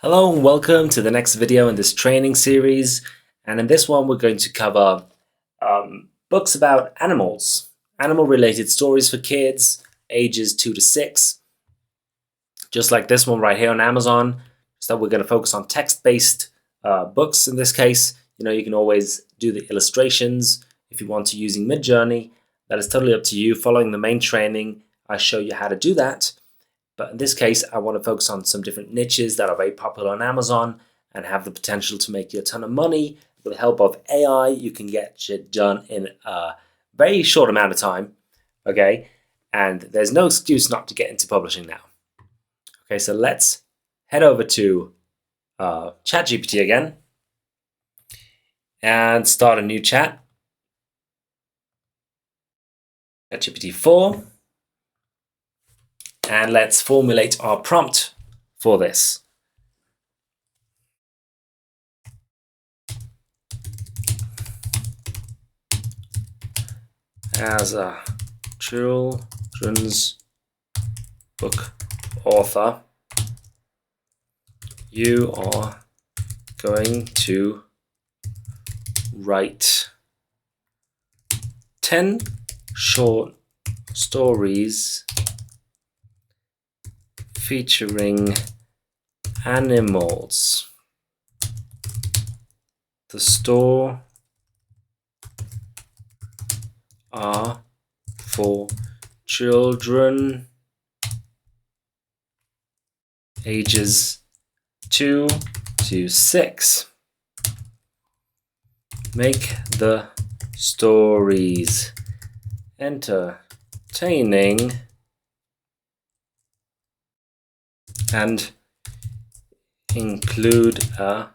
Hello and welcome to the next video in this training series, and in this one we're going to cover books about animals, animal related stories for kids ages 2 to 6, just like this one right here on Amazon. So we're going to focus on text-based books in this case. You can always do the illustrations if you want to using Midjourney. That is totally up to you. Following the main training, I show you how to do that. But in this case, I want to focus on some different niches that are very popular on Amazon and have the potential to make you a ton of money. With the help of AI, you can get shit done in a very short amount of time, okay? And there's no excuse not to get into publishing now. Okay, so let's head over to ChatGPT again and start a new chat. ChatGPT 4. And let's formulate our prompt for this. As a children's book author, you are going to write 10 short stories featuring animals. The stories are for children ages 2 to 6. Make the stories entertaining and include a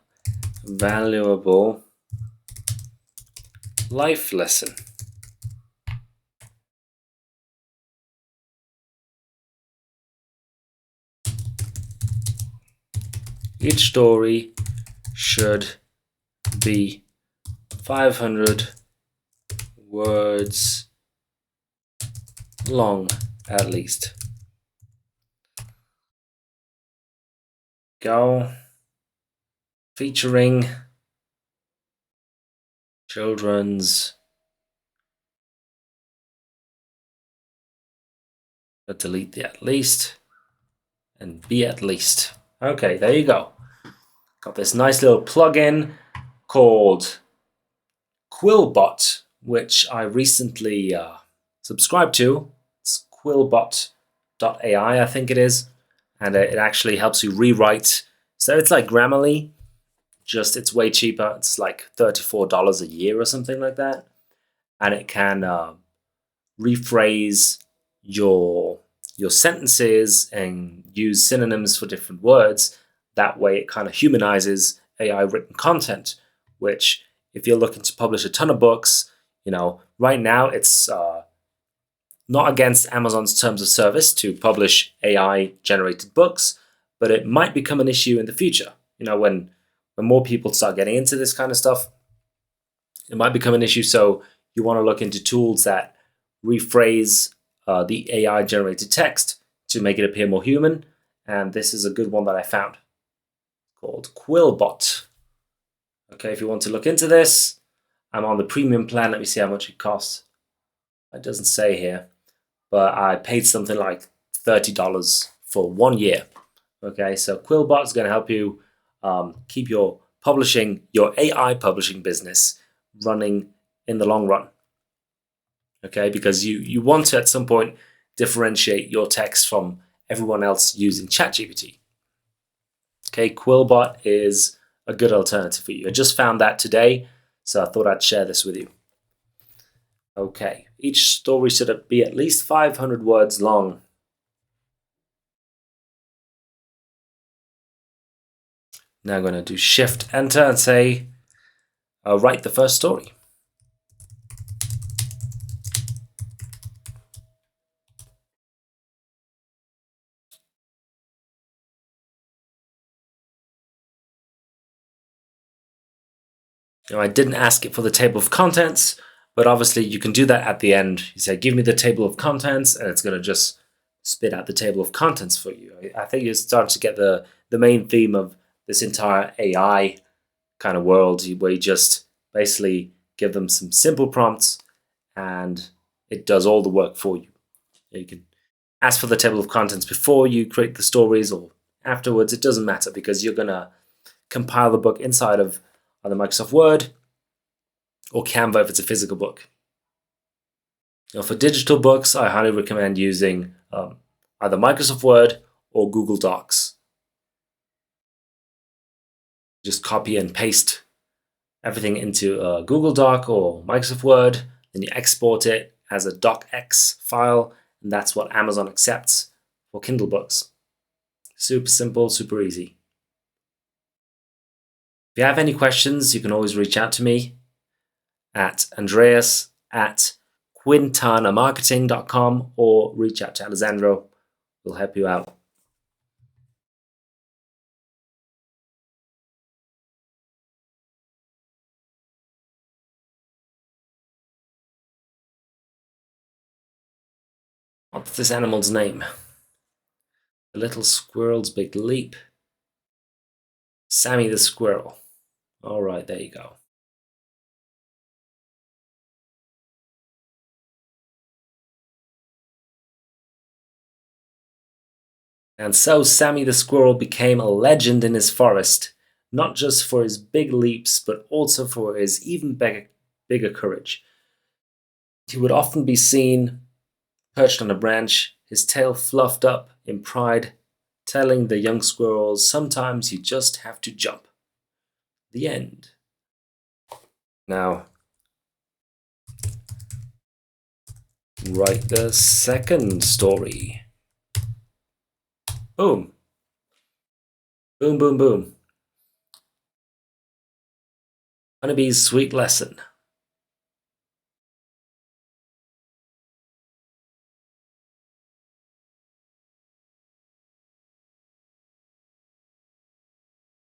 valuable life lesson. Each story should be 500 words long at least. Go featuring children's, delete the at least and be at least. Okay, there you go. Got this nice little plugin called Quillbot, which I recently subscribed to. It's quillbot.ai, I think it is. And it actually helps you rewrite. So it's like Grammarly, just it's way cheaper. It's like $34 a year or something like that. And it can rephrase your sentences and use synonyms for different words. That way it kind of humanizes AI written content, which if you're looking to publish a ton of books, right now it's not against Amazon's terms of service to publish AI generated books, but it might become an issue in the future. When more people start getting into this kind of stuff, it might become an issue. So you want to look into tools that rephrase the AI generated text to make it appear more human. And this is a good one that I found called Quillbot. Okay, if you want to look into this, I'm on the premium plan. Let me see how much it costs. It doesn't say here, but I paid something like $30 for 1 year. Okay, so Quillbot is going to help you keep your AI publishing business running in the long run. Okay, because you want to at some point differentiate your text from everyone else using ChatGPT. Okay, Quillbot is a good alternative for you. I just found that today, so I thought I'd share this with you. Okay, each story should be at least 500 words long. Now I'm going to do Shift Enter and say, write the first story. I didn't ask it for the table of contents, but obviously you can do that at the end. You say, give me the table of contents, and it's going to just spit out the table of contents for you. I think you're starting to get the main theme of this entire AI kind of world where you just basically give them some simple prompts and it does all the work for you. You can ask for the table of contents before you create the stories or afterwards. It doesn't matter because you're going to compile the book inside of either Microsoft Word or Canva if it's a physical book. Now, for digital books, I highly recommend using either Microsoft Word or Google Docs. Just copy and paste everything into a Google Doc or Microsoft Word, then you export it as a docx file, and that's what Amazon accepts for Kindle books. Super simple, super easy. If you have any questions, you can always reach out to me at andreas@quintanamarketing.com or reach out to Alessandro. We'll help you out. What's this animal's name? The little squirrel's big leap. Sammy the squirrel. All right, there you go. And so Sammy the squirrel became a legend in his forest, not just for his big leaps, but also for his even bigger courage. He would often be seen perched on a branch, his tail fluffed up in pride, telling the young squirrels, sometimes you just have to jump. The end. Now, write the second story. Boom. Boom, boom, boom. Honeybee's sweet lesson.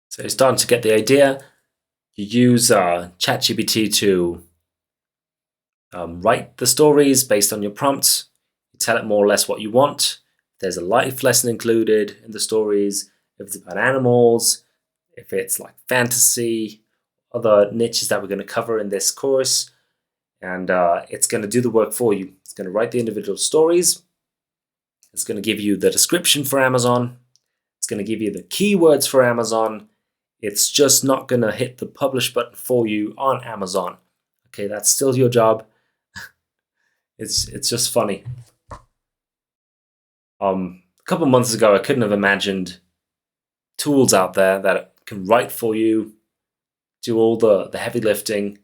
So you're starting to get the idea. You use ChatGPT to write the stories based on your prompts. You tell it more or less what you want. There's a life lesson included in the stories. If it's about animals, if it's like fantasy, other niches that we're going to cover in this course. And it's going to do the work for you. It's going to write the individual stories. It's going to give you the description for Amazon. It's going to give you the keywords for Amazon. It's just not going to hit the publish button for you on Amazon. Okay, that's still your job. It's just funny. A couple months ago, I couldn't have imagined tools out there that can write for you, do all the heavy lifting,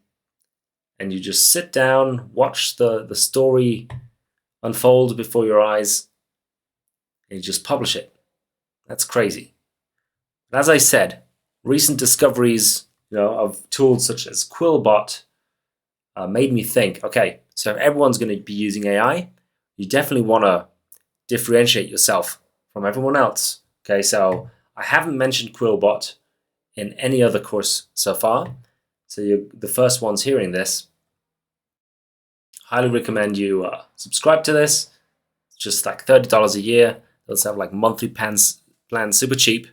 and you just sit down, watch the story unfold before your eyes, and you just publish it. That's crazy. But as I said, recent discoveries, of tools such as Quillbot made me think, okay, so if everyone's going to be using AI, you definitely want to differentiate yourself from everyone else. Okay, so I haven't mentioned Quillbot in any other course so far. So you're the first ones hearing this. Highly recommend you subscribe to this. It's just like $30 a year. They'll have like monthly plans, super cheap.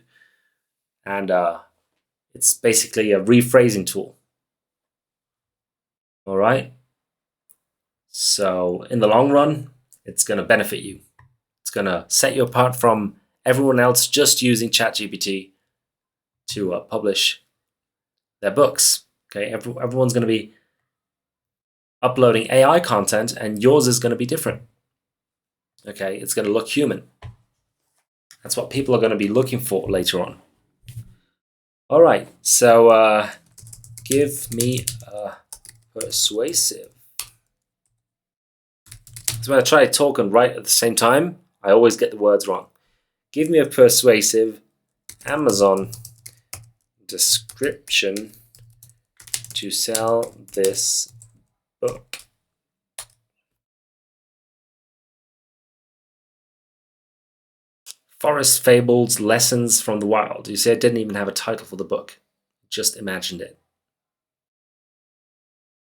And it's basically a rephrasing tool. All right. So in the long run, it's going to benefit you. It's going to set you apart from everyone else just using ChatGPT to publish their books. Okay, everyone's going to be uploading AI content, and yours is going to be different. Okay, it's going to look human. That's what people are going to be looking for later on. All right, so give me a persuasive. So when I try to talk and write at the same time, I always get the words wrong. Give me a persuasive Amazon description to sell this book. Forest Fables, Lessons from the Wild. You see, I didn't even have a title for the book. Just imagined it.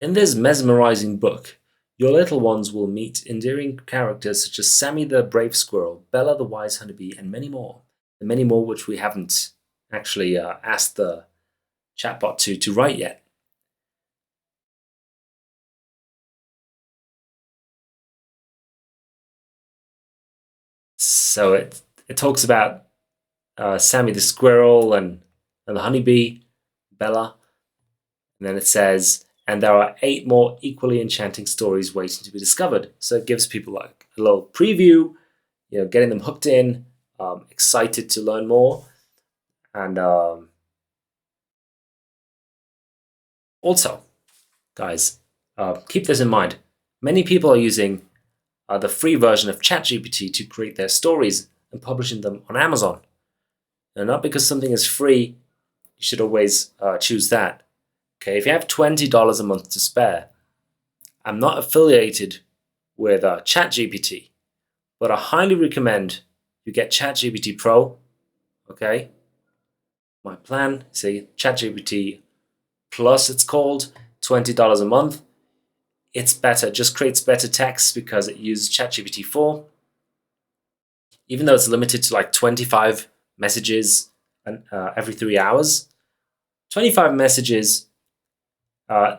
In this mesmerizing book, your little ones will meet endearing characters such as Sammy the brave squirrel, Bella the wise honeybee, and many more. And many more which we haven't actually asked the chatbot to write yet. So it talks about Sammy the squirrel and the honeybee, Bella. And then it says, and there are 8 more equally enchanting stories waiting to be discovered. So it gives people like a little preview, getting them hooked in, excited to learn more. And also, guys, keep this in mind. Many people are using the free version of ChatGPT to create their stories and publishing them on Amazon. Now, not because something is free, you should always choose that. Okay, if you have $20 a month to spare, I'm not affiliated with ChatGPT, but I highly recommend you get ChatGPT Pro. Okay, my plan, see, ChatGPT Plus, it's called, $20 a month. It's better, just creates better text because it uses ChatGPT 4. Even though it's limited to like 25 messages every 3 hours, 25 messages.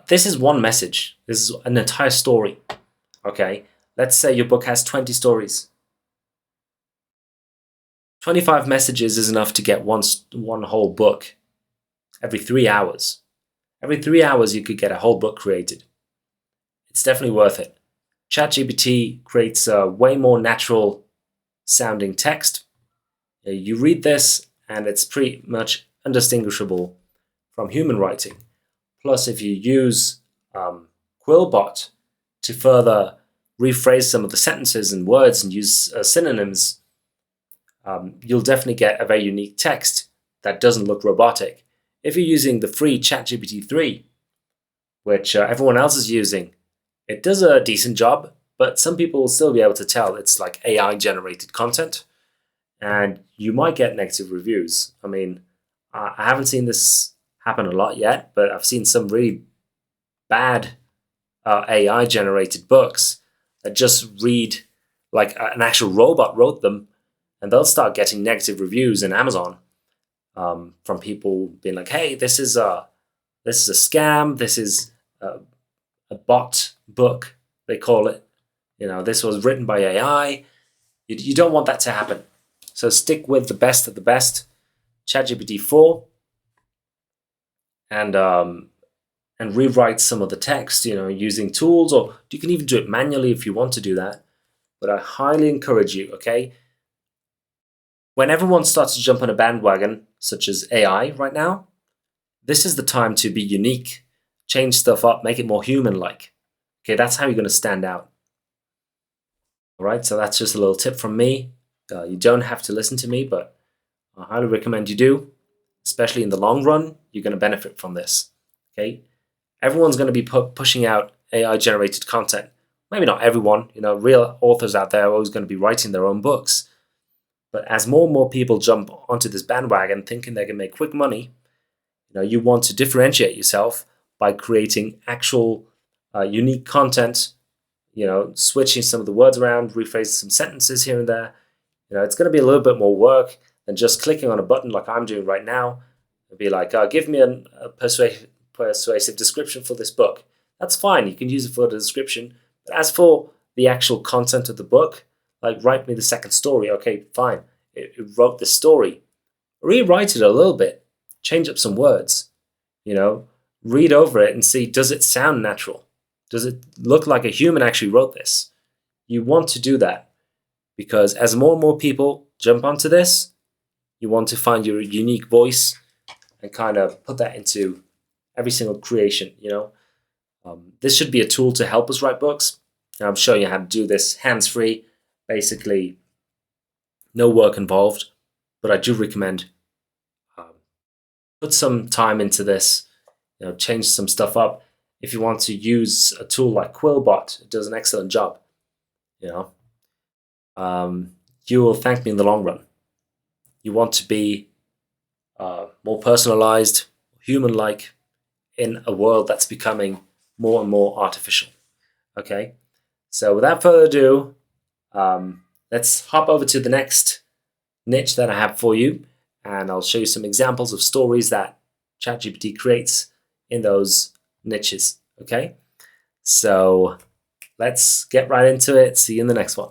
This is one message. This is an entire story. Okay, let's say your book has 20 stories. 25 messages is enough to get one whole book every 3 hours. Every 3 hours, you could get a whole book created. It's definitely worth it. ChatGPT creates a way more natural sounding text. You read this, and it's pretty much undistinguishable from human writing. Plus, if you use Quillbot to further rephrase some of the sentences and words and use synonyms, you'll definitely get a very unique text that doesn't look robotic. If you're using the free ChatGPT 3, which everyone else is using, it does a decent job, but some people will still be able to tell it's like AI generated content, and you might get negative reviews. I mean, I haven't seen this happen a lot yet, but I've seen some really bad AI generated books that just read like an actual robot wrote them, and they'll start getting negative reviews in Amazon from people being like, "Hey, this is a scam. This is a bot book, they call it. This was written by AI." You don't want that to happen. So stick with the best of the best, ChatGPT 4, and rewrite some of the text, using tools, or you can even do it manually if you want to do that. But I highly encourage you, okay? When everyone starts to jump on a bandwagon, such as AI right now, this is the time to be unique, change stuff up, make it more human-like. Okay, that's how you're going to stand out. All right, so that's just a little tip from me. You don't have to listen to me, but I highly recommend you do, especially in the long run. You're going to benefit from this. Okay, everyone's going to be pushing out AI-generated content. Maybe not everyone. Real authors out there are always going to be writing their own books. But as more and more people jump onto this bandwagon thinking they can make quick money, you want to differentiate yourself by creating actual unique content, switching some of the words around, rephrasing some sentences here and there. It's going to be a little bit more work than just clicking on a button like I'm doing right now. It'd be like, give me a persuasive description for this book. That's fine. You can use it for the description. But as for the actual content of the book, like write me the second story. Okay, fine. It wrote the story. Rewrite it a little bit. Change up some words. Read over it and see, does it sound natural? Does it look like a human actually wrote this? You want to do that because as more and more people jump onto this, you want to find your unique voice and kind of put that into every single creation. This should be a tool to help us write books. And I'm showing you how to do this hands-free, basically no work involved, but I do recommend put some time into this, change some stuff up. If you want to use a tool like Quillbot, it does an excellent job. You will thank me in the long run. You want to be more personalized, human-like in a world that's becoming more and more artificial. Okay, so without further ado, let's hop over to the next niche that I have for you. and I'll show you some examples of stories that ChatGPT creates in those niches. Okay, so let's get right into it. See you in the next one.